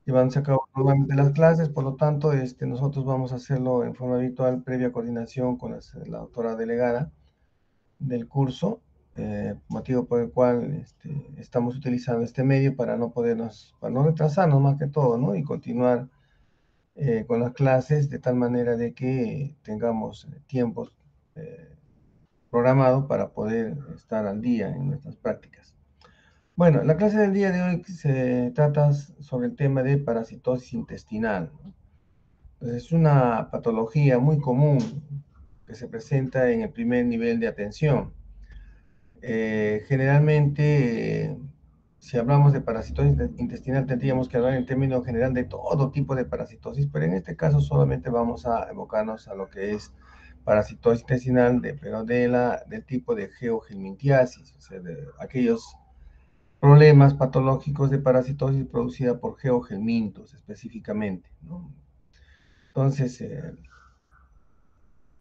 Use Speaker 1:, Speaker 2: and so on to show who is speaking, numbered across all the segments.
Speaker 1: llevándose a cabo normalmente las clases, por lo tanto, nosotros vamos a hacerlo en forma virtual, previa coordinación con la doctora delegada del curso, motivo por el cual estamos utilizando este medio para no retrasarnos más que todo, ¿no? Y continuar con las clases de tal manera de que tengamos tiempos eh, programados para poder estar al día en nuestras prácticas. Bueno, la clase del día de hoy se trata sobre el tema de parasitosis intestinal, ¿no? Entonces, es una patología muy común que se presenta en el primer nivel de atención. Generalmente, si hablamos de parasitosis intestinal, tendríamos que hablar en términos general de todo tipo de parasitosis, pero en este caso solamente vamos a evocarnos a lo que es parasitosis intestinal, pero del tipo de geogelmintiasis, o sea, de aquellos problemas patológicos de parasitosis producida por geogelmintos específicamente, ¿no? Entonces,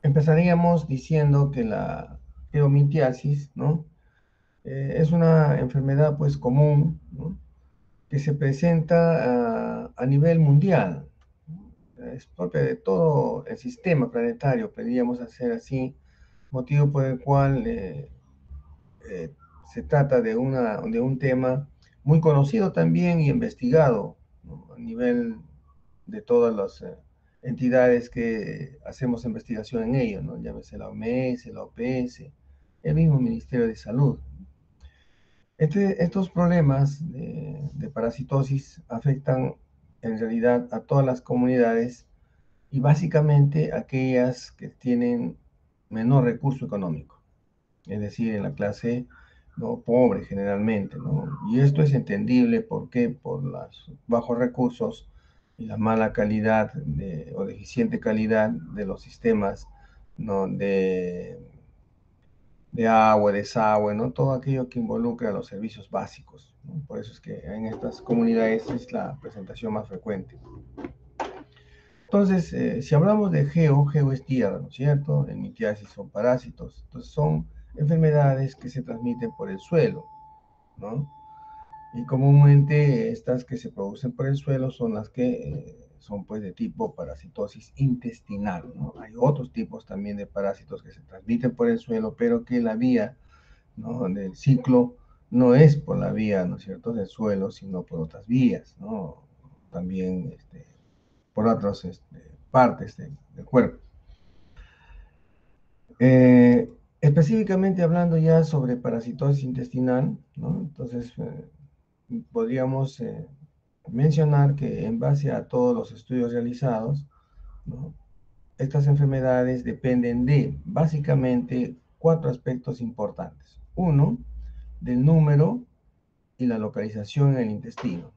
Speaker 1: empezaríamos diciendo que la geomitiasis, ¿no? Es una enfermedad pues común, ¿no? Que se presenta a nivel mundial. Es propia de todo el sistema planetario, podríamos hacer así, motivo por el cual eh, se trata de un tema muy conocido también y investigado, ¿no? A nivel de todas las entidades que hacemos investigación en ello, ¿no? Llámese la OMS, la OPS, el mismo Ministerio de Salud. Estos problemas de parasitosis afectan en realidad a todas las comunidades y básicamente aquellas que tienen menor recurso económico, es decir, en la clase no pobre generalmente, ¿no? Y esto es entendible, ¿por qué? Por los bajos recursos y la mala calidad o deficiente calidad de los sistemas, ¿no? De agua, desagüe, ¿no? Todo aquello que involucra los servicios básicos, ¿no? Por eso es que en estas comunidades es la presentación más frecuente. Entonces, si hablamos de geo es tierra, ¿no es cierto? En mitiasis son parásitos. Entonces, son enfermedades que se transmiten por el suelo, ¿no? Y comúnmente estas que se producen por el suelo son las que son pues de tipo parasitosis intestinal, ¿no? Hay otros tipos también de parásitos que se transmiten por el suelo, pero que la vía, ¿no? Del ciclo no es por la vía, ¿no es cierto?, del suelo, sino por otras vías, ¿no? También por otras partes del cuerpo. Específicamente hablando ya sobre parasitosis intestinal, ¿no? Entonces, podríamos mencionar que en base a todos los estudios realizados, ¿no? Estas enfermedades dependen de básicamente cuatro aspectos importantes. Uno, del número y la localización en el intestino.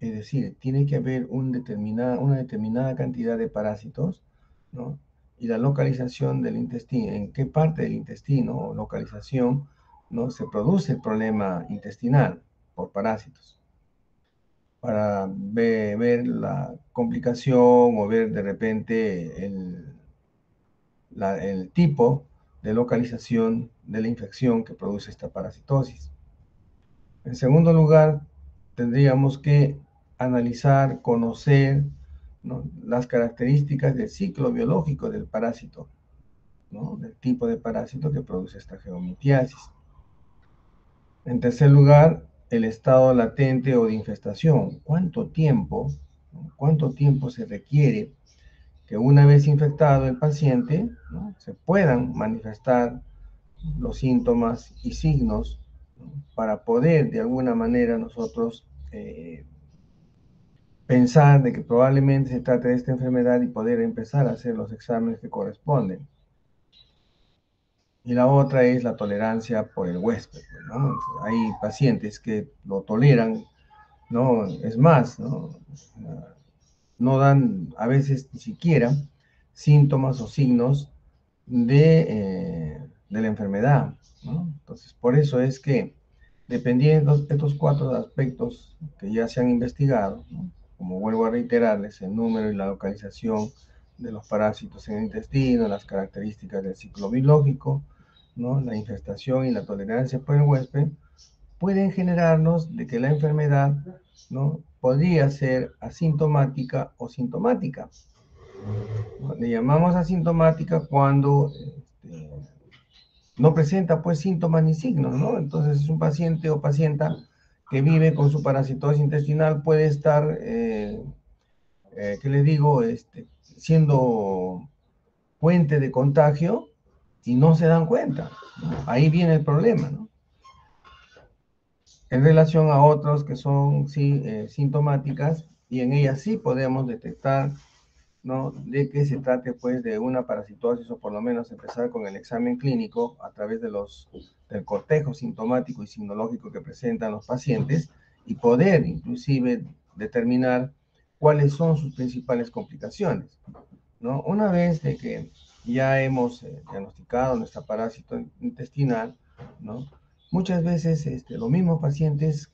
Speaker 1: Es decir, tiene que haber una determinada cantidad de parásitos, ¿no? Y la localización del intestino, en qué parte del intestino o localización, ¿no? Se produce el problema intestinal por parásitos, para ver la complicación o ver de repente el tipo de localización de la infección que produce esta parasitosis. En segundo lugar, tendríamos que analizar, conocer, ¿no? Las características del ciclo biológico del parásito, ¿no? Del tipo de parásito que produce esta geomitiasis. En tercer lugar, el estado latente o de infestación. ¿Cuánto tiempo se requiere que una vez infectado el paciente, ¿no? Se puedan manifestar los síntomas y signos, ¿no? Para poder de alguna manera nosotros pensar de que probablemente se trate de esta enfermedad y poder empezar a hacer los exámenes que corresponden. Y la otra es la tolerancia por el huésped, ¿no? Hay pacientes que lo toleran, ¿no? Es más, ¿no? No dan a veces ni siquiera síntomas o signos de la enfermedad, ¿no? Entonces, por eso es que, dependiendo de estos cuatro aspectos que ya se han investigado, ¿no? Como vuelvo a reiterarles, el número y la localización de los parásitos en el intestino, las características del ciclo biológico, ¿no? La infestación y la tolerancia por el huésped, pueden generarnos de que la enfermedad, ¿no? podría ser asintomática o sintomática. Le llamamos asintomática cuando no presenta pues síntomas ni signos, ¿no? Entonces es un paciente o pacienta que vive con su parasitosis intestinal, puede estar, ¿qué les digo? Siendo fuente de contagio y no se dan cuenta, ¿no? Ahí viene el problema, ¿no? En relación a otros que son sí, sintomáticas, y en ellas sí podemos detectar, ¿no?, de que se trate pues de una parasitosis, o por lo menos empezar con el examen clínico a través del cortejo sintomático y sinológico que presentan los pacientes, y poder inclusive determinar cuáles son sus principales complicaciones, ¿no? Una vez de que ya hemos diagnosticado nuestra parásito intestinal, ¿no?, muchas veces los mismos pacientes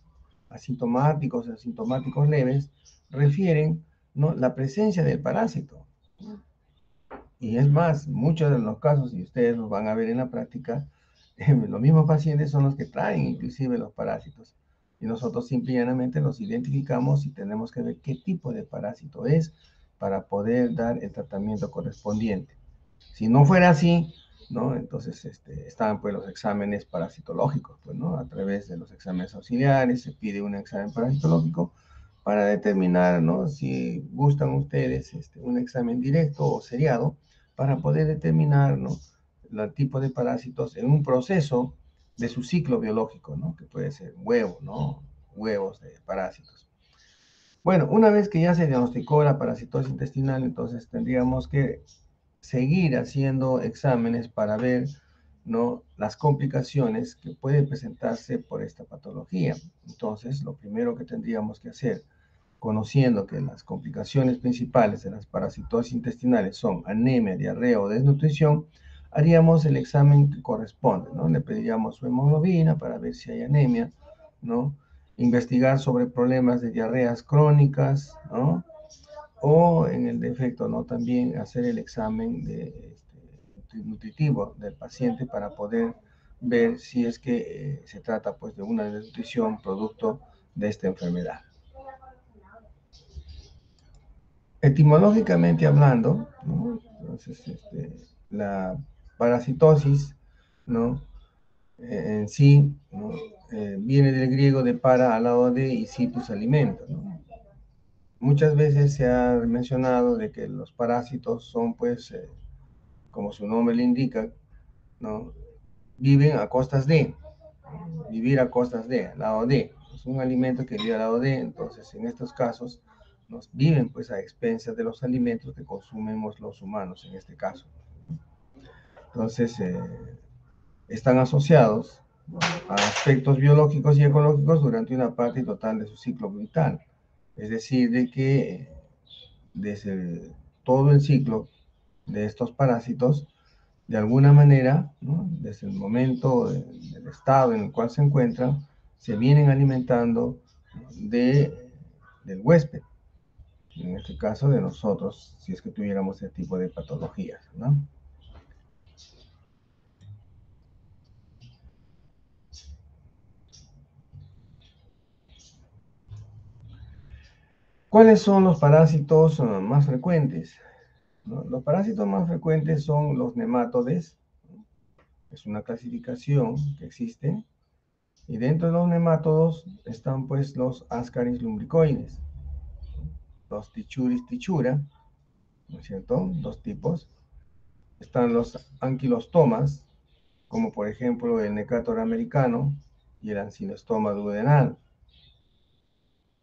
Speaker 1: asintomáticos, asintomáticos leves, refieren, ¿no?, la presencia del parásito. Y es más, muchos de los casos, y ustedes los van a ver en la práctica, los mismos pacientes son los que traen inclusive los parásitos. Y nosotros simple y llanamente los identificamos y tenemos que ver qué tipo de parásito es para poder dar el tratamiento correspondiente. Si no fuera así, ¿no?, entonces están pues los exámenes parasitológicos, pues, ¿no? A través de los exámenes auxiliares se pide un examen parasitológico para determinar, ¿no?, si gustan ustedes un examen directo o seriado para poder determinar, ¿no?, el tipo de parásitos en un proceso de su ciclo biológico, ¿no?, que puede ser huevo, ¿no?, huevos de parásitos. Bueno, una vez que ya se diagnosticó la parasitosis intestinal, entonces tendríamos que seguir haciendo exámenes para ver, ¿no?, las complicaciones que pueden presentarse por esta patología. Entonces, lo primero que tendríamos que hacer, conociendo que las complicaciones principales de las parasitosis intestinales son anemia, diarrea o desnutrición, haríamos el examen que corresponde, ¿no? Le pediríamos su hemoglobina para ver si hay anemia, ¿no? Investigar sobre problemas de diarreas crónicas, ¿no? O en el defecto, ¿no?, también hacer el examen nutritivo del paciente para poder ver si es que se trata pues de una desnutrición producto de esta enfermedad. Etimológicamente hablando, ¿no?, entonces la parasitosis, ¿no?, en sí, ¿no?, viene del griego de para al lado de y citus alimento, ¿no? Muchas veces se ha mencionado de que los parásitos son, pues, como su nombre le indica, ¿no?, viven a costas de, vivir a costas de, al lado de. Es un alimento que vive al lado de, entonces en estos casos nos viven pues a expensas de los alimentos que consumimos los humanos en este caso. Entonces, están asociados a aspectos biológicos y ecológicos durante una parte total de su ciclo vital. Es decir, de que desde todo el ciclo de estos parásitos, de alguna manera, ¿no?, desde el momento del estado en el cual se encuentran, se vienen alimentando del huésped, en este caso de nosotros, si es que tuviéramos este tipo de patologías, ¿no? ¿Cuáles son los parásitos más frecuentes? ¿No? Los parásitos más frecuentes son los nemátodes, ¿no? Es una clasificación que existe, y dentro de los nemátodos están pues los Ascaris lumbricoides, los Tichuris tichura, ¿no es cierto? Dos tipos. Están los anquilostomas, como por ejemplo el Necator americano y el Ancylostoma duodenal.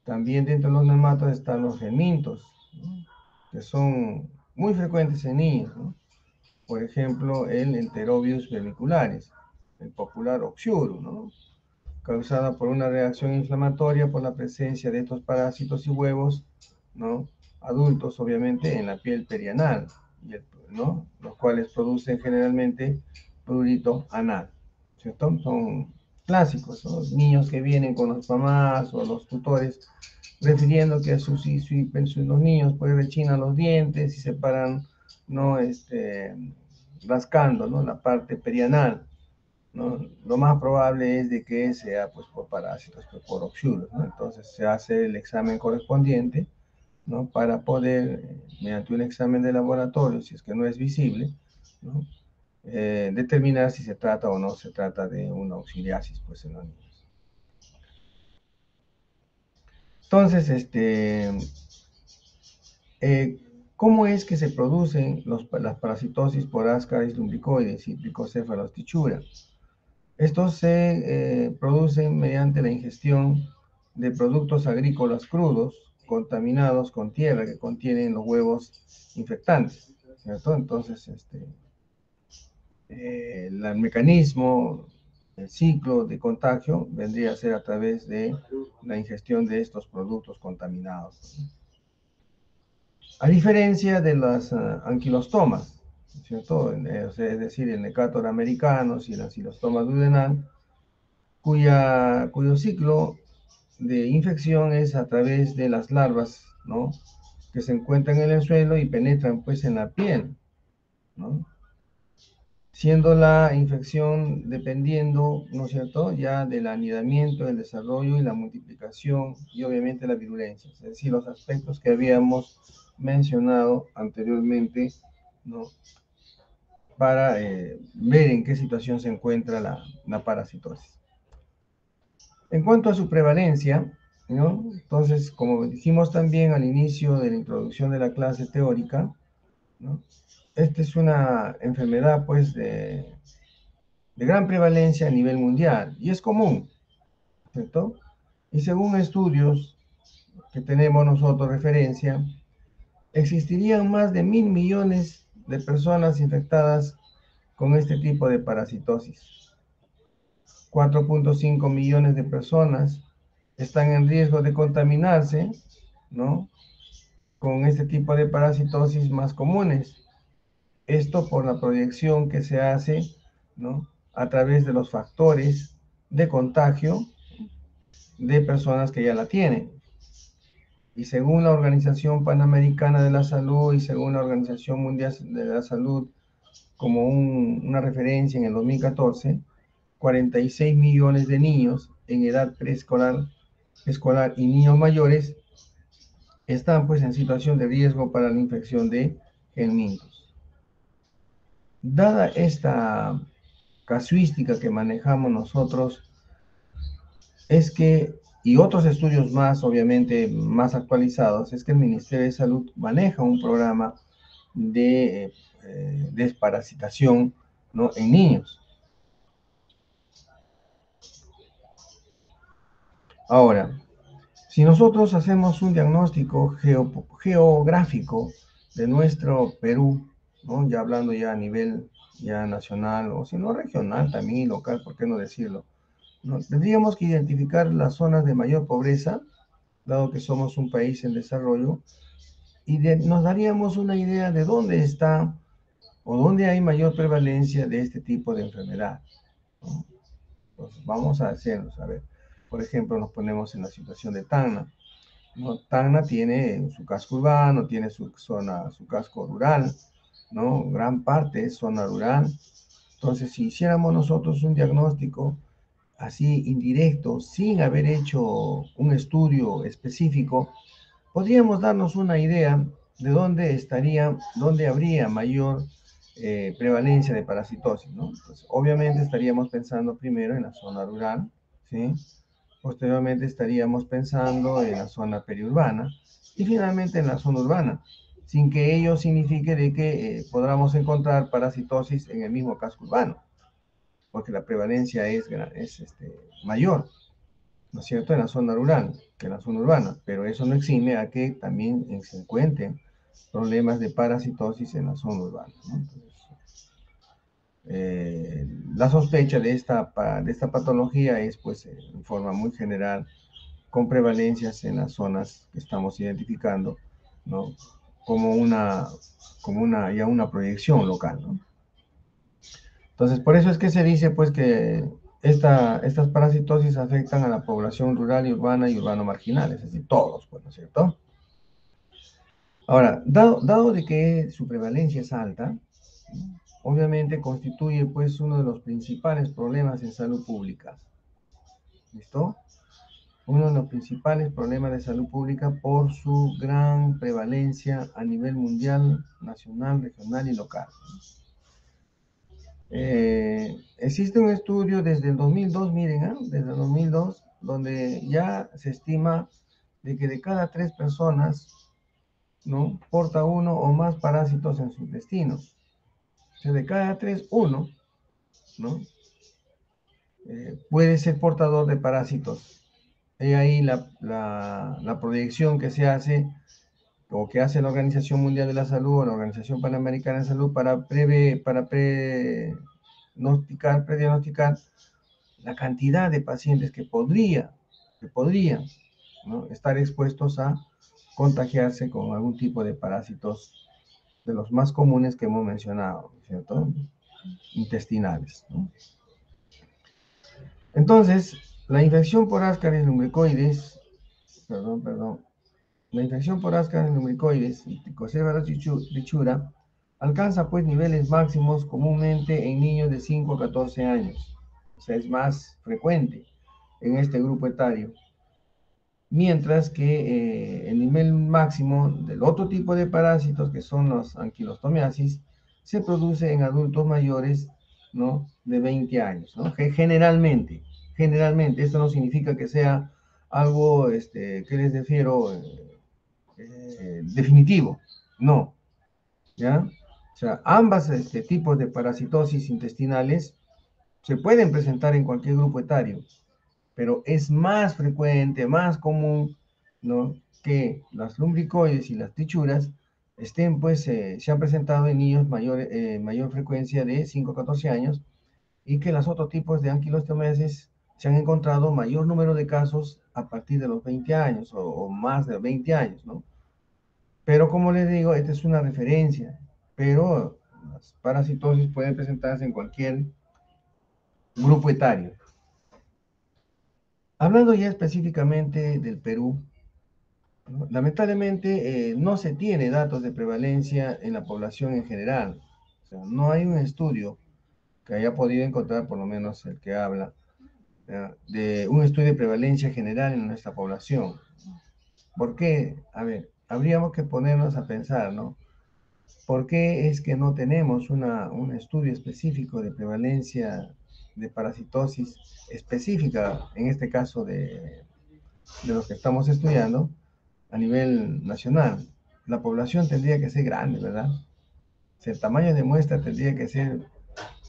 Speaker 1: También dentro de los nemátodos están los helmintos, ¿no?, que son muy frecuentes en niños, ¿no? Por ejemplo, el Enterobius vermicularis, el popular Oxiuru, ¿no?, causada por una reacción inflamatoria por la presencia de estos parásitos y huevos, ¿no?, adultos, obviamente, en la piel perianal, ¿no?, los cuales producen generalmente prurito anal, ¿cierto? Son clásicos, ¿no?, niños que vienen con las mamás o los tutores refiriendo que los niños pues rechinan los dientes y se paran, ¿no?, rascando, ¿no?, la parte perianal. ¿no? Lo más probable es de que sea pues, por parásitos, pues, por oxyuros, ¿no? Entonces se hace el examen correspondiente, ¿no? Para poder, mediante un examen de laboratorio, si es que no es visible, ¿no? Determinar si se trata o no se trata de una auxiliasis pues, en los niños. Entonces, ¿cómo es que se producen las parasitosis por Ascaris lumbricoides y Trichocephalus tichura? Estos se producen mediante la ingestión de productos agrícolas crudos contaminados con tierra que contienen los huevos infectantes, ¿cierto? Entonces, el mecanismo, el ciclo de contagio vendría a ser a través de la ingestión de estos productos contaminados. A diferencia de las anquilostomas, ¿cierto? Es decir, el Necator americanus y el Ancylostoma duodenal, cuyo ciclo de infección es a través de las larvas, ¿no? Que se encuentran en el suelo y penetran pues en la piel, ¿no? Siendo la infección dependiendo, ¿no es cierto?, ya del anidamiento, el desarrollo y la multiplicación y obviamente la virulencia, es decir, los aspectos que habíamos mencionado anteriormente, ¿no? Para ver en qué situación se encuentra la parasitosis. En cuanto a su prevalencia, ¿no? Entonces, como dijimos también al inicio de la introducción de la clase teórica, ¿no? Esta es una enfermedad pues de gran prevalencia a nivel mundial y es común, ¿cierto? Y según estudios que tenemos nosotros referencia, existirían más de 1.000 millones de personas infectadas con este tipo de parasitosis. 4.5 millones de personas están en riesgo de contaminarse, ¿no? Con este tipo de parasitosis más comunes. Esto por la proyección que se hace, ¿no? A través de los factores de contagio de personas que ya la tienen. Y según la Organización Panamericana de la Salud y según la Organización Mundial de la Salud, como una referencia en el 2014, 46 millones de niños en edad preescolar, escolar y niños mayores están pues en situación de riesgo para la infección de helmintos. Dada esta casuística que manejamos nosotros, es que, y otros estudios más, obviamente, más actualizados, es que el Ministerio de Salud maneja un programa de desparasitación, ¿no? En niños. Ahora, si nosotros hacemos un diagnóstico geográfico de nuestro Perú, ¿no? Ya hablando ya a nivel ya nacional, o si no regional también y local, ¿por qué no decirlo? ¿No? Tendríamos que identificar las zonas de mayor pobreza, dado que somos un país en desarrollo, y nos daríamos una idea de dónde está o dónde hay mayor prevalencia de este tipo de enfermedad, ¿no? Entonces, vamos a hacernos, a ver, por ejemplo, nos ponemos en la situación de Tacna, ¿no? Tacna tiene su casco urbano, tiene su zona, su casco rural, ¿no? Gran parte es zona rural. Entonces, si hiciéramos nosotros un diagnóstico así indirecto, sin haber hecho un estudio específico, podríamos darnos una idea de dónde estaría, dónde habría mayor prevalencia de parasitosis, ¿no? Pues, obviamente estaríamos pensando primero en la zona rural, ¿sí? Posteriormente estaríamos pensando en la zona periurbana y finalmente en la zona urbana, sin que ello signifique de que podamos encontrar parasitosis en el mismo casco urbano, porque la prevalencia es mayor, ¿no es cierto?, en la zona rural que en la zona urbana, pero eso no exime a que también se encuentren problemas de parasitosis en la zona urbana, ¿no? Entonces, la sospecha de esta patología es, pues, en forma muy general, con prevalencias en las zonas que estamos identificando, ¿no? Como ya una proyección local, ¿no? Entonces, por eso es que se dice, pues, que estas parasitosis afectan a la población rural y urbano marginal, es decir, todos, pues, ¿no es cierto? Ahora, dado de que su prevalencia es alta, obviamente constituye pues uno de los principales problemas en salud pública. ¿Listo? Uno de los principales problemas de salud pública por su gran prevalencia a nivel mundial, nacional, regional y local. Existe un estudio desde el 2002, miren, desde el 2002, donde ya se estima de que de cada 3 personas, ¿no?, porta uno o más parásitos en su intestino. O sea, de cada 3, uno, ¿no?, puede ser portador de parásitos. Hay ahí la proyección que se hace o que hace la Organización Mundial de la Salud o la Organización Panamericana de Salud para prediagnosticar la cantidad de pacientes que podrían, ¿no?, estar expuestos a contagiarse con algún tipo de parásitos de los más comunes que hemos mencionado, ¿cierto? Intestinales, ¿no? Entonces, la infección por Ascaris lumbricoides, la infección por Ascaris lumbricoides y Trichocephala trichura alcanza pues niveles máximos comúnmente en niños de 5 a 14 años. O sea, es más frecuente en este grupo etario. Mientras que el nivel máximo del otro tipo de parásitos, que son los anquilostomiasis, se produce en adultos mayores, ¿no?, de 20 años, ¿no? Generalmente, esto no significa que sea algo, que les refiero, definitivo, no, ¿ya? O sea, ambas tipos de parasitosis intestinales se pueden presentar en cualquier grupo etario, pero es más frecuente, más común, ¿no?, que las lumbricoides y las trichuras estén, pues, se han presentado en niños mayor frecuencia de 5 a 14 años, y que los otros tipos de anquilostomiasis se han encontrado mayor número de casos a partir de los 20 años o más de 20 años, ¿no? Pero como les digo, esta es una referencia, pero las parasitosis pueden presentarse en cualquier grupo etario. Hablando ya específicamente del Perú, ¿no?, lamentablemente no se tiene datos de prevalencia en la población en general. O sea, no hay un estudio que haya podido encontrar, por lo menos el que habla, de un estudio de prevalencia general en nuestra población. ¿Por qué? A ver, habríamos que ponernos a pensar, ¿no? ¿Por qué es que no tenemos un estudio específico de prevalencia de parasitosis específica, en este caso de los que estamos estudiando, a nivel nacional? La población tendría que ser grande, ¿verdad? O sea, el tamaño de muestra tendría que ser,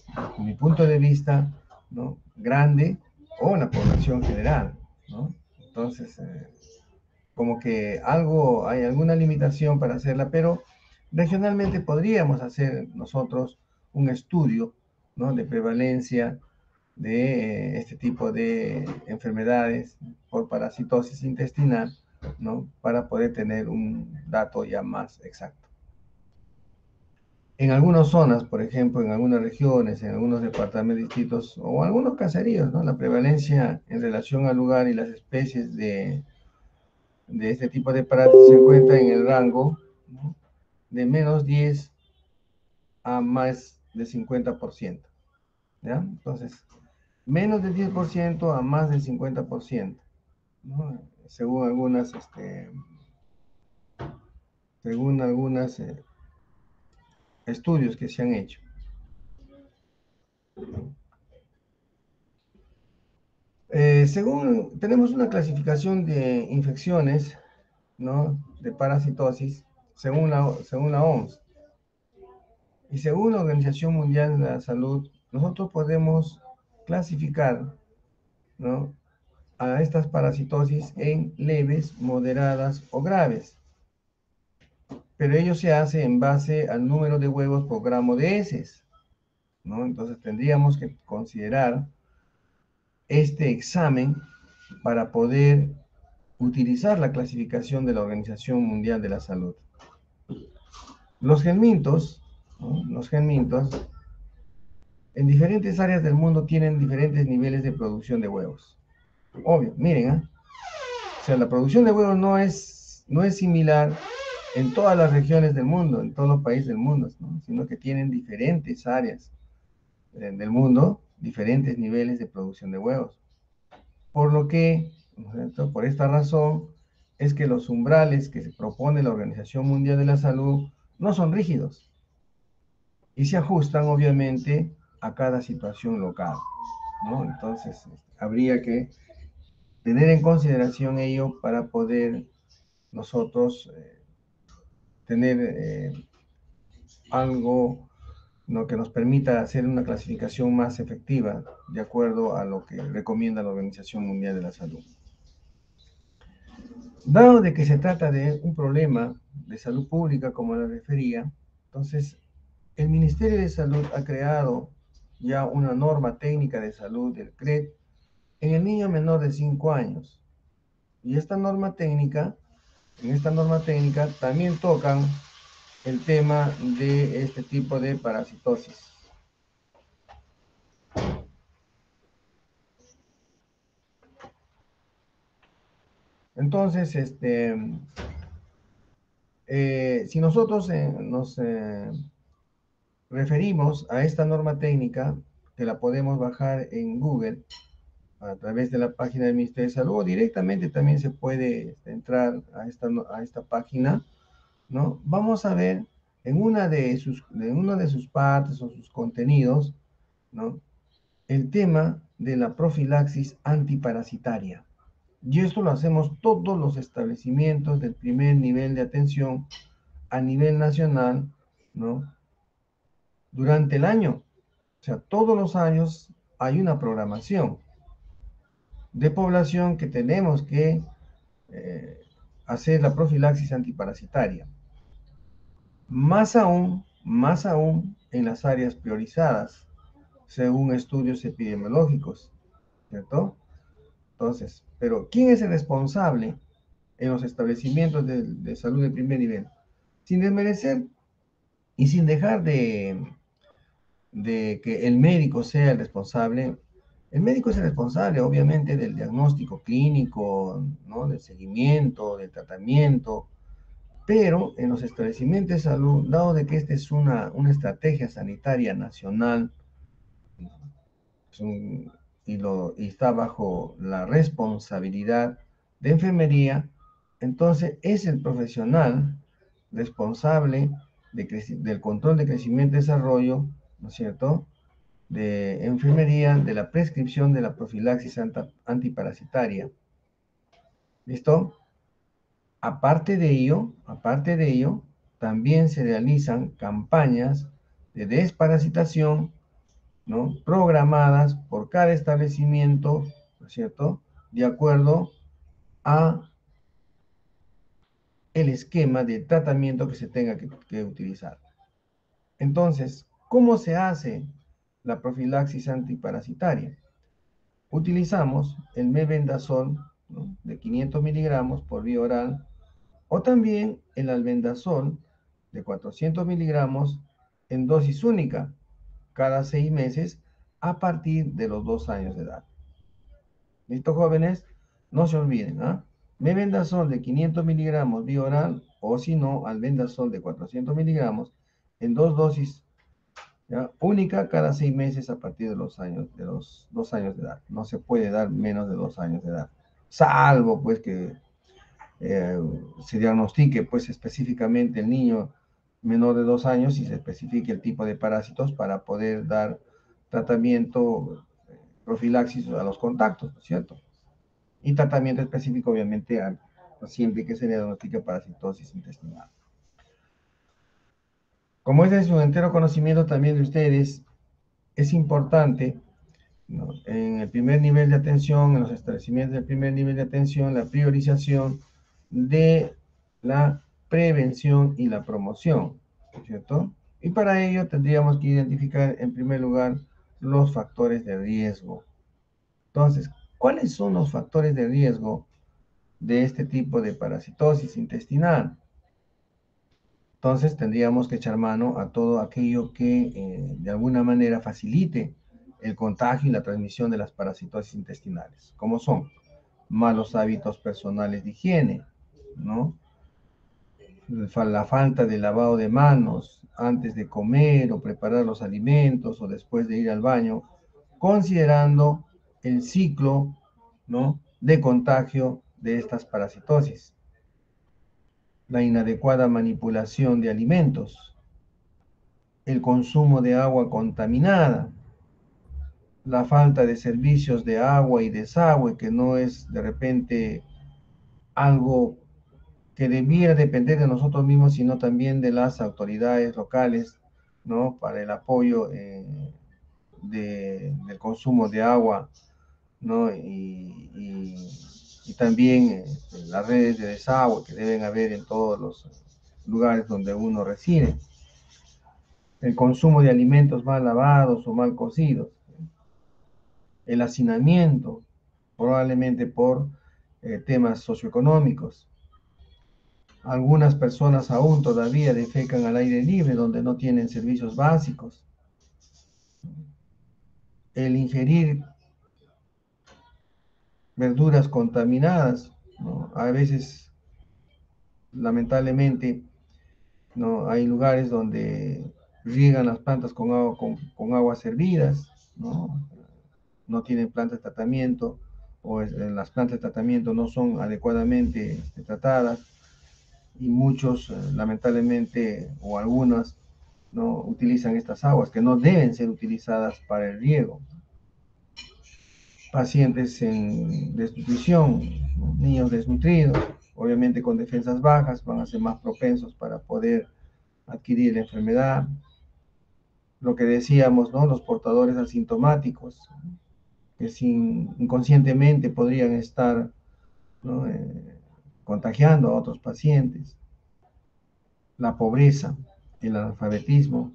Speaker 1: desde mi punto de vista, ¿no?, grande, o la población general, ¿no? Entonces, como que hay alguna limitación para hacerla, pero regionalmente podríamos hacer nosotros un estudio, ¿no?, de prevalencia de este tipo de enfermedades por parasitosis intestinal, ¿no?, para poder tener un dato ya más exacto. En algunas zonas, por ejemplo, en algunas regiones, en algunos departamentos distintos o algunos caseríos, ¿no?, la prevalencia en relación al lugar y las especies de este tipo de parásitos se encuentra en el rango, ¿no?, de menos 10 a más de 50%, ¿ya? Entonces, menos del 10% a más del 50%, ¿no?, según algunos estudios que se han hecho. Tenemos una clasificación de infecciones, ¿no?, de parasitosis según la OMS. Y según la Organización Mundial de la Salud, nosotros podemos clasificar, ¿no?, a estas parasitosis en leves, moderadas o graves. Pero ello se hace en base al número de huevos por gramo de heces, ¿no? Entonces tendríamos que considerar este examen para poder utilizar la clasificación de la Organización Mundial de la Salud. Los gelmintos, ¿no?, en diferentes áreas del mundo tienen diferentes niveles de producción de huevos. Obvio, miren, o sea, la producción de huevos no es similar en todas las regiones del mundo, en todos los países del mundo, ¿no? Sino que tienen diferentes áreas del mundo, diferentes niveles de producción de huevos. Por lo que, ¿no es cierto? Por esta razón, es que los umbrales que se propone la Organización Mundial de la Salud no son rígidos y se ajustan obviamente a cada situación local, ¿no? Entonces, habría que tener en consideración ello para poder nosotros tener algo, ¿no?, que nos permita hacer una clasificación más efectiva de acuerdo a lo que recomienda la Organización Mundial de la Salud. Dado de que se trata de un problema de salud pública, como la refería, entonces el Ministerio de Salud ha creado ya una norma técnica de salud del CRED en el niño menor de 5 años. Y esta norma técnica, en esta norma técnica también tocan el tema de este tipo de parasitosis. Entonces, si nosotros nos referimos a esta norma técnica, que la podemos bajar en Google a través de la página del Ministerio de Salud, o directamente también se puede entrar a esta página, ¿no? Vamos a ver en una de sus partes o sus contenidos, ¿no?, el tema de la profilaxis antiparasitaria. Y esto lo hacemos todos los establecimientos del primer nivel de atención a nivel nacional, ¿no?, durante el año. O sea, todos los años hay una programación de población que tenemos que eh, hacer la profilaxis antiparasitaria. Más aún en las áreas priorizadas, según estudios epidemiológicos, ¿cierto? Entonces, pero ¿quién es el responsable en los establecimientos de salud de primer nivel? Sin desmerecer y sin dejar de que el médico sea el responsable. El médico es el responsable, obviamente, del diagnóstico clínico, ¿no?, del seguimiento, del tratamiento, pero en los establecimientos de salud, dado de que esta es una estrategia sanitaria nacional, es y está bajo la responsabilidad de enfermería, entonces es el profesional responsable del control de crecimiento y desarrollo, ¿no es cierto?, de enfermería, de la prescripción de la profilaxis antiparasitaria. ¿Listo? Aparte de ello, también se realizan campañas de desparasitación, ¿no?, programadas por cada establecimiento, ¿no es cierto?, de acuerdo a el esquema de tratamiento que se tenga que utilizar. Entonces, ¿cómo se hace la profilaxis antiparasitaria? Utilizamos el mebendazol, ¿no?, de 500 miligramos por vía oral, o también el albendazol de 400 miligramos en dosis única cada 6 meses a partir de los 2 años de edad. ¿Listo, jóvenes? No se olviden, ¿ah? Mebendazol de 500 miligramos vía oral, o si no, albendazol de 400 miligramos en 2 dosis, ¿ya?, única cada 6 meses a partir de los 2 años de edad. No se puede dar menos de 2 años de edad, salvo pues que se diagnostique pues específicamente el niño menor de 2 años y se especifique el tipo de parásitos para poder dar tratamiento, profilaxis a los contactos, ¿no es cierto? Y tratamiento específico obviamente al paciente que se le diagnostica parasitosis intestinal. Como ese es un entero conocimiento también de ustedes, es importante, ¿no?, en el primer nivel de atención, en los establecimientos del primer nivel de atención, la priorización de la prevención y la promoción, ¿cierto? Y para ello tendríamos que identificar en primer lugar los factores de riesgo. Entonces, ¿cuáles son los factores de riesgo de este tipo de parasitosis intestinal? Entonces tendríamos que echar mano a todo aquello que de alguna manera facilite el contagio y la transmisión de las parasitosis intestinales, como son malos hábitos personales de higiene, ¿no?, la falta de lavado de manos antes de comer o preparar los alimentos o después de ir al baño, considerando el ciclo, ¿no?, de contagio de estas parasitosis. La inadecuada manipulación de alimentos, el consumo de agua contaminada, la falta de servicios de agua y desagüe, que no es de repente algo que debiera depender de nosotros mismos, sino también de las autoridades locales, ¿no?, para el apoyo del consumo de agua, ¿no? Y también las redes de desagüe que deben haber en todos los lugares donde uno reside. El consumo de alimentos mal lavados o mal cocidos. El hacinamiento, probablemente por temas socioeconómicos. Algunas personas aún todavía defecan al aire libre donde no tienen servicios básicos. El ingerir verduras contaminadas, ¿no? A veces, lamentablemente, ¿no?, hay lugares donde riegan las plantas con aguas hervidas, ¿no? No tienen plantas de tratamiento o las plantas de tratamiento no son adecuadamente tratadas y muchos, lamentablemente, o algunas, no utilizan estas aguas que no deben ser utilizadas para el riego. Pacientes en desnutrición, ¿no?, niños desnutridos, obviamente con defensas bajas, van a ser más propensos para poder adquirir la enfermedad. Lo que decíamos, ¿no?, los portadores asintomáticos, que inconscientemente podrían estar, ¿no?, contagiando a otros pacientes. La pobreza, el analfabetismo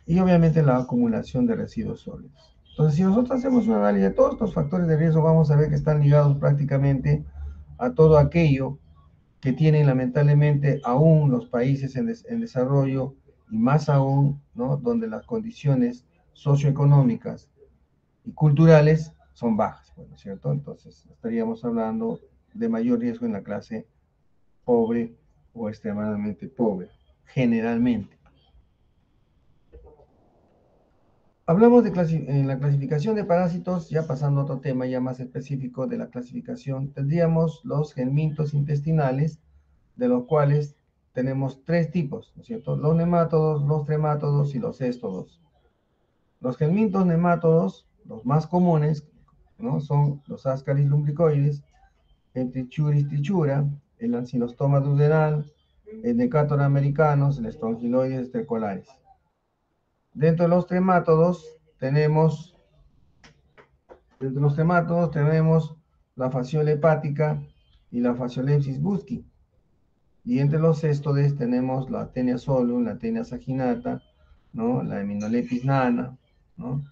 Speaker 1: y obviamente la acumulación de residuos sólidos. Entonces, si nosotros hacemos un análisis de todos estos factores de riesgo, vamos a ver que están ligados prácticamente a todo aquello que tienen lamentablemente aún los países en desarrollo y más aún, ¿no?, donde las condiciones socioeconómicas y culturales son bajas, ¿no es cierto? Entonces, estaríamos hablando de mayor riesgo en la clase pobre o extremadamente pobre, generalmente. Hablamos en la clasificación de parásitos, ya pasando a otro tema ya más específico de la clasificación, tendríamos los helmintos intestinales, de los cuales tenemos tres tipos, ¿no es cierto? Los nemátodos, los tremátodos y los céstodos. Los helmintos nemátodos, los más comunes, ¿no?, son los ascaris lumbricoides, el Trichuris trichura, el Ancylostoma duodenal, el Decatur americanus, el Strongyloides stercolaris. Dentro de los tremátodos tenemos, la fasciola hepática y la Phaseolopsis buschi. Y entre los céstodes tenemos la Taenia solum, la Taenia saginata, ¿no?, la Heminolepis nana, ¿no?,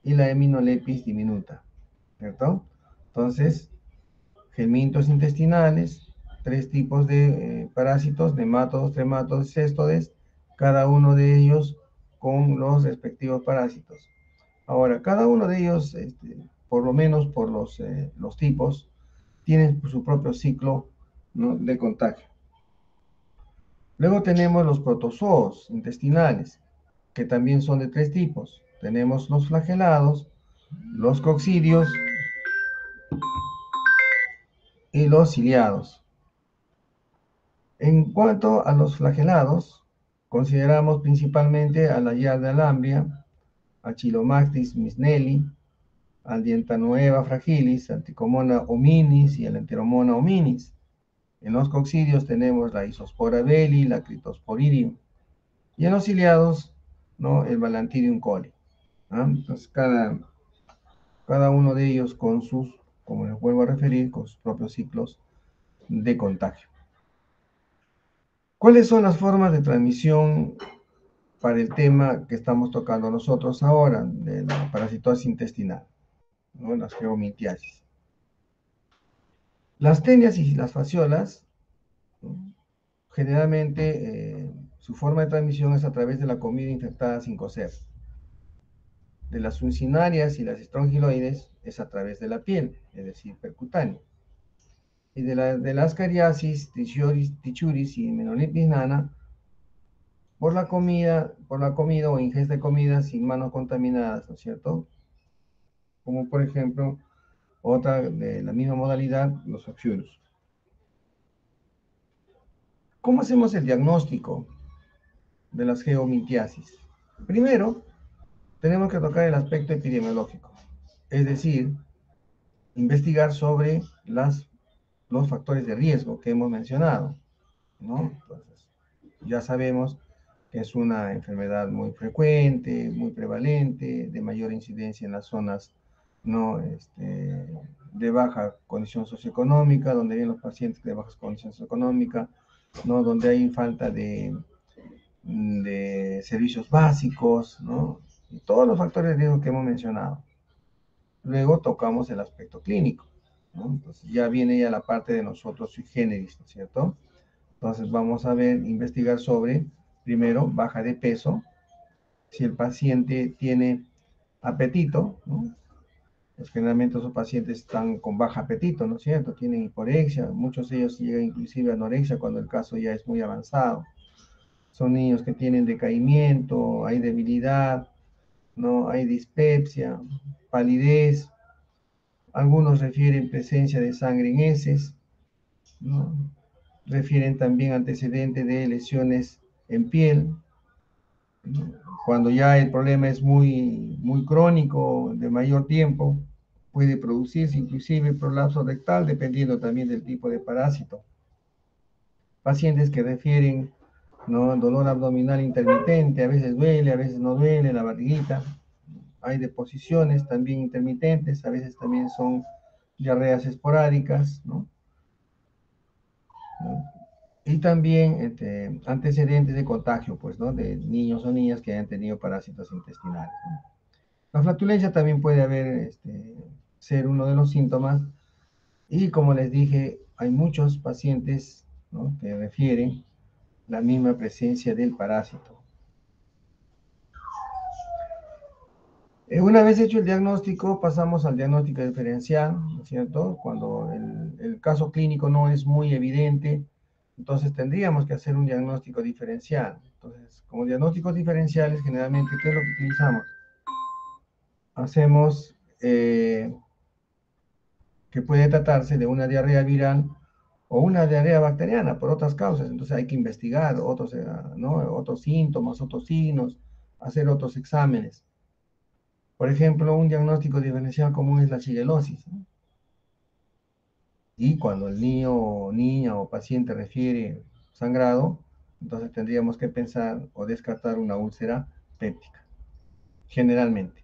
Speaker 1: y la Heminolepis diminuta, ¿cierto? Entonces, helmintos intestinales, tres tipos de parásitos, nemátodos, tremátodos y céstodes, cada uno de ellos con los respectivos parásitos. Ahora, cada uno de ellos, por lo menos por los tipos, tienen su propio ciclo, ¿no?, de contagio. Luego tenemos los protozoos intestinales, que también son de tres tipos. Tenemos los flagelados, los coccidios y los ciliados. En cuanto a los flagelados, consideramos principalmente a la Yardia alambria, a Chilomactis misnelli, al Dientanueva fragilis, al Trichomona hominis y al Enteromona hominis. En los coccidios tenemos la Isospora belli, la Cryptosporidium. Y en los ciliados, ¿no?, el Balantidium coli. ¿Ah? Entonces, cada uno de ellos con sus, como les vuelvo a referir, con sus propios ciclos de contagio. ¿Cuáles son las formas de transmisión para el tema que estamos tocando nosotros ahora, de la parasitosis intestinal, ¿no?, las geomitiasis? Las tenias y las fasciolas, ¿no?, generalmente su forma de transmisión es a través de la comida infectada sin cocer. De las uncinarias y las estrongiloides es a través de la piel, es decir, percutáneo. y de la ascariasis, tichuris y menonitis nana por la comida o ingesta de comida sin manos contaminadas, ¿no es cierto? Como por ejemplo, otra de la misma modalidad, los oxyurus. ¿Cómo hacemos el diagnóstico de las geomitiasis? Primero, tenemos que tocar el aspecto epidemiológico, es decir, investigar sobre los factores de riesgo que hemos mencionado, ¿no? Entonces, ya sabemos que es una enfermedad muy frecuente, muy prevalente, de mayor incidencia en las zonas, ¿no? De baja condición socioeconómica, donde viven los pacientes de baja condición socioeconómica, ¿no? Donde hay falta de servicios básicos, ¿no? Y todos los factores de riesgo que hemos mencionado. Luego tocamos el aspecto clínico, ¿no? Entonces ya viene ya la parte de nosotros sui generis, ¿no es cierto? Entonces vamos a ver, investigar sobre, primero, baja de peso, si el paciente tiene apetito, ¿no? Pues generalmente esos pacientes están con bajo apetito, ¿no es cierto? Tienen hiporexia, muchos de ellos llegan inclusive a anorexia cuando el caso ya es muy avanzado. Son niños que tienen decaimiento, hay debilidad, ¿no? Hay dispepsia, palidez, algunos refieren presencia de sangre en heces, ¿no? Refieren también antecedentes de lesiones en piel, ¿no? Cuando ya el problema es muy crónico, de mayor tiempo, puede producirse inclusive prolapso rectal, dependiendo también del tipo de parásito. Pacientes que refieren, ¿no? Dolor abdominal intermitente, a veces duele, a veces no duele, la barriguita. Hay deposiciones también intermitentes, a veces también son diarreas esporádicas, ¿no? Y también antecedentes de contagio, pues, ¿no? De niños o niñas que hayan tenido parásitos intestinales, ¿no? La flatulencia también puede ser uno de los síntomas. Y como les dije, hay muchos pacientes, ¿no? Que refieren la misma presencia del parásito. Una vez hecho el diagnóstico, pasamos al diagnóstico diferencial, ¿no es cierto? Cuando el caso clínico no es muy evidente, entonces tendríamos que hacer un diagnóstico diferencial. Entonces, como diagnósticos diferenciales, generalmente, ¿qué es lo que utilizamos? Hacemos que puede tratarse de una diarrea viral o una diarrea bacteriana por otras causas. Entonces hay que investigar otros, ¿no? Otros síntomas, otros signos, hacer otros exámenes. Por ejemplo, un diagnóstico diferencial común es la shigellosis, ¿no? Y cuando el niño, niña o paciente refiere sangrado, entonces tendríamos que pensar o descartar una úlcera péptica, generalmente.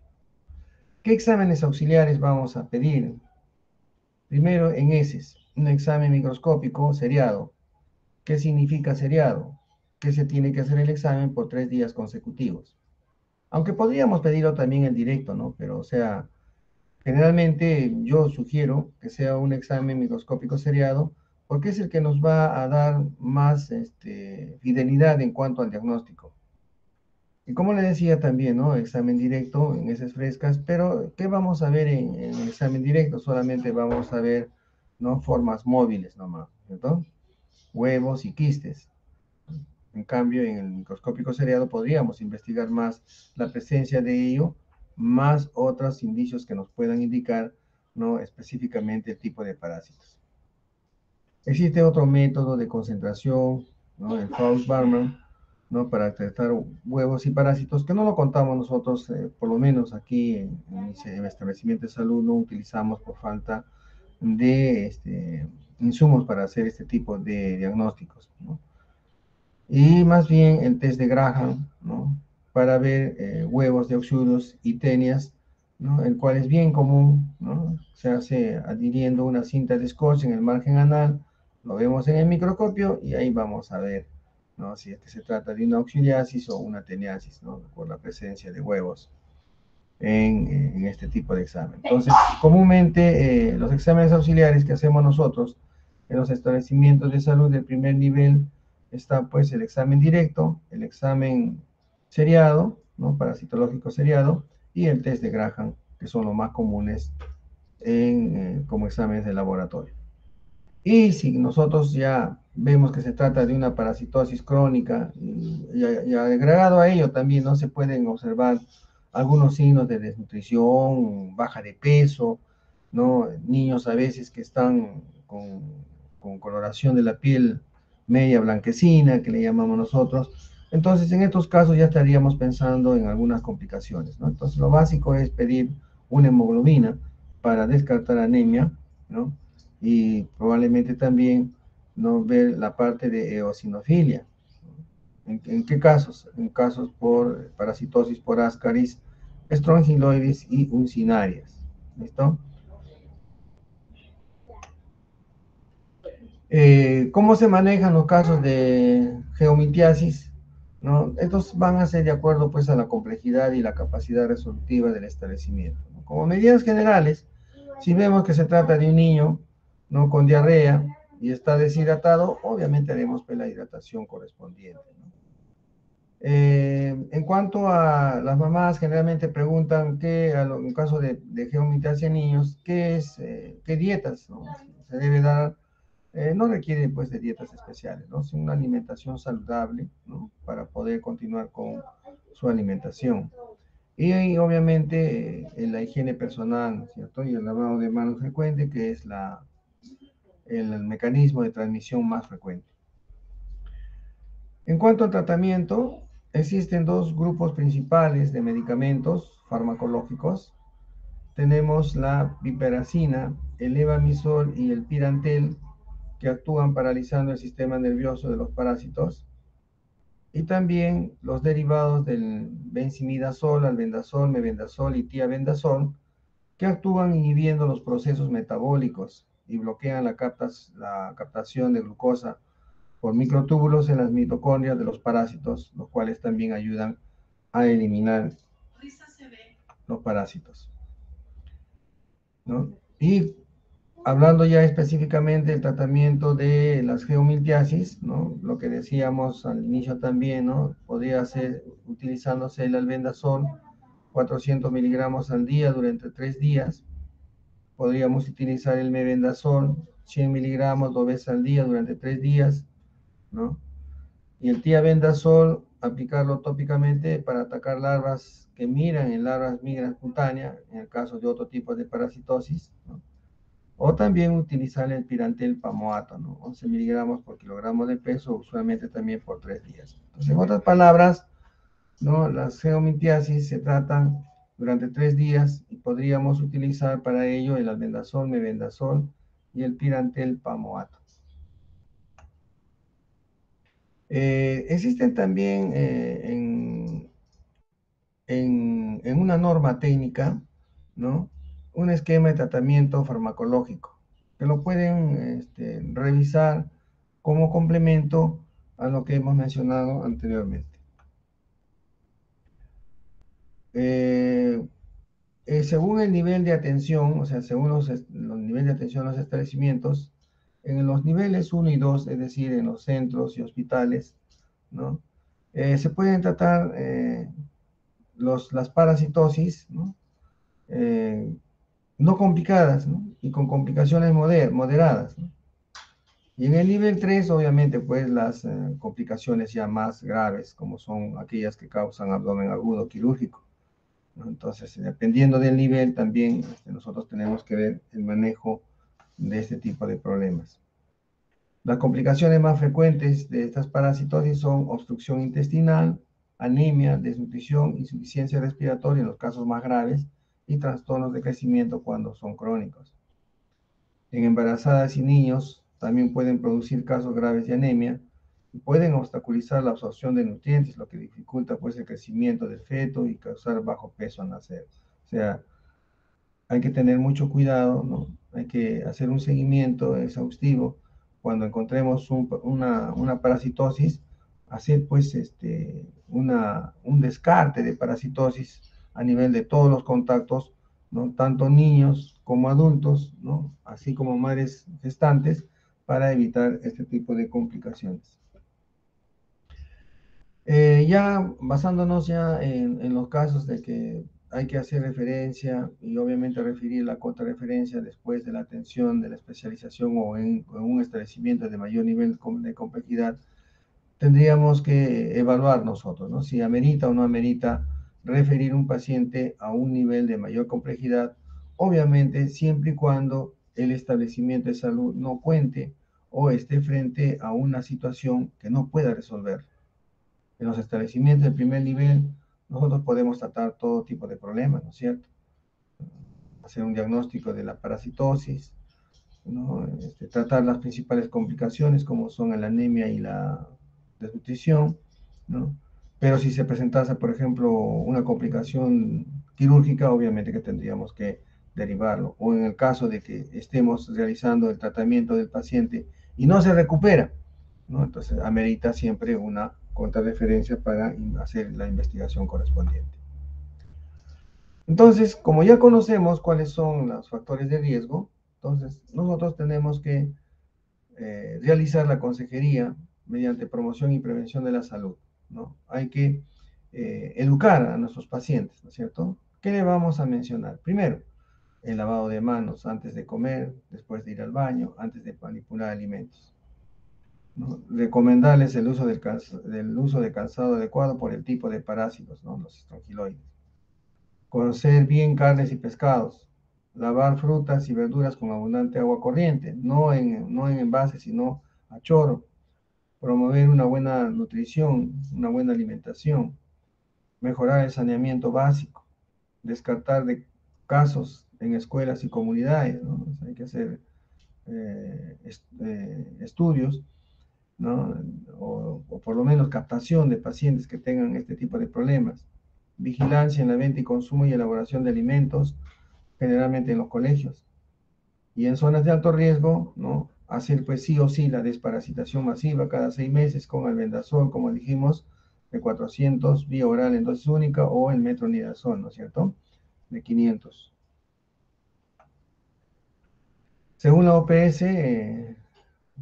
Speaker 1: ¿Qué exámenes auxiliares vamos a pedir? Primero, en heces, un examen microscópico seriado. ¿Qué significa seriado? Que se tiene que hacer el examen por 3 días consecutivos. Aunque podríamos pedirlo también en directo, ¿no? Pero, o sea, generalmente yo sugiero que sea un examen microscópico seriado porque es el que nos va a dar más fidelidad en cuanto al diagnóstico. Y como le decía también, ¿no? Examen directo en heces frescas, pero ¿qué vamos a ver en el examen directo? Solamente vamos a ver, ¿no? Formas móviles nomás, ¿cierto? Huevos y quistes. En cambio, en el microscópico seriado podríamos investigar más la presencia de ello, más otros indicios que nos puedan indicar, ¿no? Específicamente el tipo de parásitos. Existe otro método de concentración, ¿no? El Faust-Barman, ¿no? Para tratar huevos y parásitos, que no lo contamos nosotros, por lo menos aquí en mi establecimiento de salud, no utilizamos por falta de insumos para hacer este tipo de diagnósticos, ¿no? Y más bien el test de Graham, ¿no? Para ver huevos de oxudos y tenias, ¿no? El cual es bien común, ¿no? Se hace adhiriendo una cinta de scotch en el margen anal, lo vemos en el microscopio y ahí vamos a ver, ¿no? Si es que se trata de una oxiliasis o una teniasis, ¿no? Por la presencia de huevos en este tipo de examen. Entonces, comúnmente los exámenes auxiliares que hacemos nosotros en los establecimientos de salud del primer nivel está pues el examen directo, el examen seriado, ¿no? Parasitológico seriado y el test de Graham, que son los más comunes como exámenes de laboratorio. Y si nosotros ya vemos que se trata de una parasitosis crónica, y agregado a ello también no se pueden observar algunos signos de desnutrición, baja de peso, ¿no? Niños a veces que están con coloración de la piel media blanquecina, que le llamamos nosotros. Entonces, en estos casos ya estaríamos pensando en algunas complicaciones, ¿no? Entonces, lo básico es pedir una hemoglobina para descartar anemia, ¿no? Y probablemente también no ver la parte de eosinofilia. ¿En qué casos? En casos por parasitosis por Ascaris, Strongyloides y uncinarias. ¿Listo? ¿Cómo se manejan los casos de geomitiasis? ¿No? Estos van a ser de acuerdo pues a la complejidad y la capacidad resolutiva del establecimiento, ¿no? Como medidas generales, si vemos que se trata de un niño, ¿no?, con diarrea y está deshidratado, obviamente haremos pues la hidratación correspondiente, ¿no? En cuanto a las mamás, generalmente preguntan en caso de geomitiasis en niños, qué dietas, ¿no?, se debe dar. No requiere pues de dietas especiales, ¿no? Es una alimentación saludable, ¿no?, para poder continuar con su alimentación. Y obviamente la higiene personal, ¿cierto? Y el lavado de manos frecuente, que es el mecanismo de transmisión más frecuente. En cuanto al tratamiento, existen dos grupos principales de medicamentos farmacológicos. Tenemos la piperacina, el levamisol y el pirantel, que actúan paralizando el sistema nervioso de los parásitos, y también los derivados del benzimidazol, albendazol, mebendazol y tiabendazol, que actúan inhibiendo los procesos metabólicos y bloquean la captación de glucosa por microtúbulos en las mitocondrias de los parásitos, los cuales también ayudan a eliminar los parásitos, ¿no? Y hablando ya específicamente del tratamiento de las geomiltiasis, ¿no?, lo que decíamos al inicio también, ¿no?, podría ser utilizándose el albendazol, 400 miligramos al día durante 3 días. Podríamos utilizar el mebendazol, 100 miligramos 2 veces al día durante 3 días, ¿no? Y el tiabendazol, aplicarlo tópicamente para atacar larvas que migran en larvas migras cutáneas, en el caso de otro tipo de parasitosis, ¿no? O también utilizar el pirantel pamoato, ¿no?, 11 miligramos por kilogramo de peso, usualmente también por 3 días. Entonces, en otras palabras, ¿no?, las geomitiasis se tratan durante 3 días y podríamos utilizar para ello el albendazol, mebendazol y el pirantel pamoato. Existen también en una norma técnica, ¿no?, un esquema de tratamiento farmacológico, que lo pueden revisar como complemento a lo que hemos mencionado anteriormente. Eh, Según el nivel de atención, o sea, según los niveles de atención a los establecimientos, en los niveles 1 y 2, es decir, en los centros y hospitales, ¿no?, se pueden tratar las parasitosis, ¿no?, eh, no complicadas, ¿no?, y con complicaciones moderadas, ¿no? Y en el nivel 3, obviamente, pues las complicaciones ya más graves, como son aquellas que causan abdomen agudo quirúrgico, ¿no? Entonces, dependiendo del nivel, también nosotros tenemos que ver el manejo de este tipo de problemas. Las complicaciones más frecuentes de estas parasitosis son obstrucción intestinal, anemia, desnutrición, insuficiencia respiratoria en los casos más graves y trastornos de crecimiento cuando son crónicos. En embarazadas y niños también pueden producir casos graves de anemia y pueden obstaculizar la absorción de nutrientes, lo que dificulta pues el crecimiento del feto y causar bajo peso al nacer. O sea, hay que tener mucho cuidado, ¿no? Hay que hacer un seguimiento exhaustivo cuando encontremos una parasitosis, hacer pues un descarte de parasitosis a nivel de todos los contactos, ¿no?, tanto niños como adultos, ¿no?, así como madres gestantes, para evitar este tipo de complicaciones. Ya basándonos ya en los casos de que hay que hacer referencia y obviamente referir la contrarreferencia después de la atención de la especialización o en un establecimiento de mayor nivel de complejidad, tendríamos que evaluar nosotros, ¿no? Si amerita o no amerita referir un paciente a un nivel de mayor complejidad, obviamente siempre y cuando el establecimiento de salud no cuente o esté frente a una situación que no pueda resolver. En los establecimientos de primer nivel, nosotros podemos tratar todo tipo de problemas, ¿no es cierto? Hacer un diagnóstico de la parasitosis, ¿no? Tratar las principales complicaciones como son la anemia y la desnutrición, ¿no? Pero si se presentase, por ejemplo, una complicación quirúrgica, obviamente que tendríamos que derivarlo. O en el caso de que estemos realizando el tratamiento del paciente y no se recupera, ¿no? Entonces amerita siempre una contrarreferencia para hacer la investigación correspondiente. Entonces, como ya conocemos cuáles son los factores de riesgo, entonces nosotros tenemos que realizar la consejería mediante promoción y prevención de la salud, ¿no? Hay que educar a nuestros pacientes, ¿no es cierto? ¿Qué le vamos a mencionar? Primero, el lavado de manos antes de comer, después de ir al baño, antes de manipular alimentos, ¿no? Recomendarles el uso del uso de calzado adecuado por el tipo de parásitos, ¿no? Los estrongiloides. Cocer bien carnes y pescados. Lavar frutas y verduras con abundante agua corriente, no en envase, sino a chorro. Promover una buena nutrición, una buena alimentación. Mejorar el saneamiento básico. Descartar de casos en escuelas y comunidades, ¿no? O sea, hay que hacer estudios, ¿no? O por lo menos captación de pacientes que tengan este tipo de problemas. Vigilancia en la venta y consumo y elaboración de alimentos, generalmente en los colegios. Y en zonas de alto riesgo, ¿no? Hacer pues sí o sí la desparasitación masiva cada 6 meses con albendazol, como dijimos, de 400 vía oral en dosis única o el metronidazol, ¿no es cierto? De 500. Según la OPS,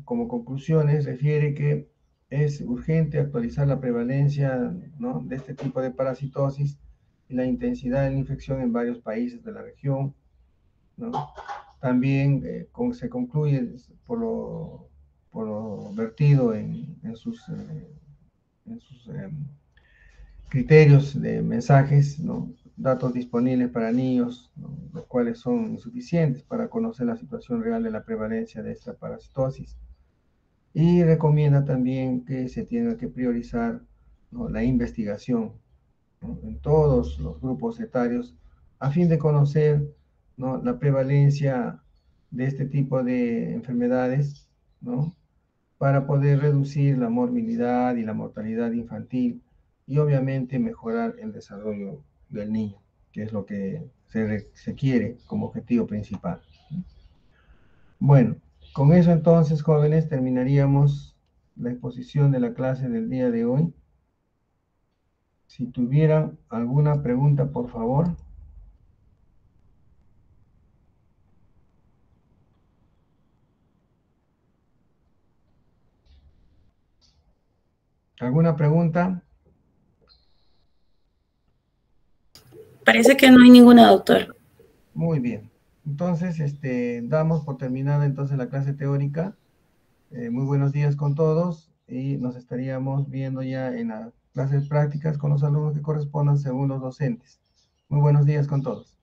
Speaker 1: como conclusiones, refiere que es urgente actualizar la prevalencia, ¿no? De este tipo de parasitosis y la intensidad de la infección en varios países de la región, ¿no? También se concluye por lo vertido en sus criterios de mensajes, ¿no? Datos disponibles para niños, ¿no? Los cuales son insuficientes para conocer la situación real de la prevalencia de esta parasitosis. Y recomienda también que se tenga que priorizar, ¿no? La investigación, ¿no? En todos los grupos etarios a fin de conocer, ¿no? La prevalencia de este tipo de enfermedades, ¿no? Para poder reducir la morbilidad y la mortalidad infantil y obviamente mejorar el desarrollo del niño, que es lo que se quiere como objetivo principal. Bueno, con eso entonces, jóvenes, terminaríamos la exposición de la clase del día de hoy. Si tuvieran alguna pregunta, por favor. ¿Alguna pregunta?
Speaker 2: Parece que no hay ninguna, doctor.
Speaker 1: Muy bien. Entonces, damos por terminada entonces la clase teórica. Muy buenos días con todos y nos estaríamos viendo ya en las clases prácticas con los alumnos que correspondan según los docentes. Muy buenos días con todos.